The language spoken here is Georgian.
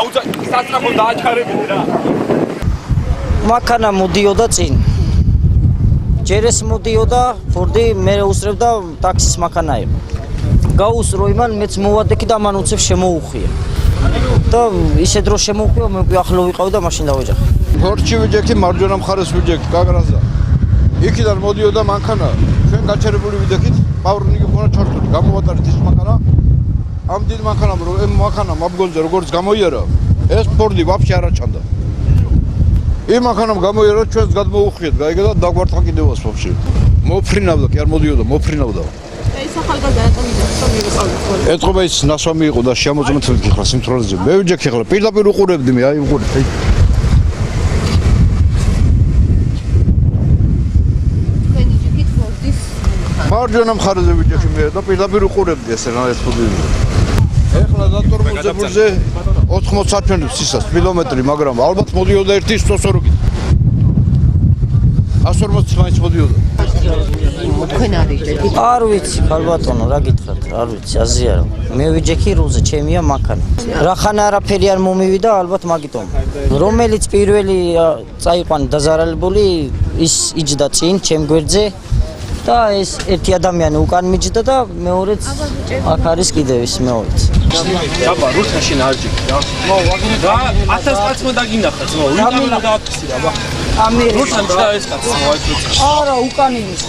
სასწრაფო დააჩქარებინე რა. მაქანა მოდიოდა წინ. ჯერ ეს მოდიოდა ფორდი მე უსწრებდა ტაქსის მაქანა იყო. გაუსრო იმან მეც მოვადექი და მან უცებ შემოუხია. და ისე დრო შემოუხია მე ახლო ვიყავი და მაშინ დავეჯახე. ფორჩი ვიჯექი მარჯვენა მხარეს ვიჯექი გაგრაზა. იქიდან მოდიოდა მანქანა. ჩვენ გაჩერებული ვიდექით, პავრნიგი ხონა ჩართული. გამოვატარეთ ის მანქანა. ამ დიდ მანქანამ რო ამ მანქანამ აბგონზე როგორც გამოიარა, ეს ფორდი ვაფშე არ აჩანდა. იმ მანქანამ გამოიარა ჩვენს გადმოუხიეთ, გაიგე და დაგვარტყა კიდევაც ვაფშე. მოფრინავდა, კი არ მოდიოდა, მოფრინავდა. ეს ახალგაზრდა რატომ იდეა მივიყავით? ეთყობა ის ნასვამი იყო და შემოწმეთ ხლა სიმთვრალეზე. მე ვიჯექი ხლა პირდაპირ უყურებდი მე, აი უყურე. მარჯვენა მხარეზე ვიჯექი მე და პირდაპირ უყურებდი ესე რა ეს ფუძი. ეხლა დატორმოზებულზე 80 საათვენებს სისას კილომეტრი, მაგრამ ალბათ მოდიოდა 1.140. 140 მაინც მოდიოდა. თქვენ არიჯერთ? არ ვიცი, ხალბატონო, რა გითხრათ, არ ვიცი, აზია. მე ვიჯექი რუზე, ჩემია მაქანა. რახანა არაფერი არ მომივიდა, ალბათ მაგიტომ. რომელიც პირველი წაიყვან დაზარალებული, ის იჯდა წინ, ჩემ გვერდზე. და ეს ერთი ადამიანი უკან მიჯდა და მეორეც აქ არის კიდევ ის მეორეც. აბა რუსაში ნარჯიკი რა. რა 1000 კაცს მოდაგინახა ძმაო. ვიტამინ დააფიქსირა აბა. ამერიკა. რუსან და ეს კაცს მოაიწყო. არა უკან იმის.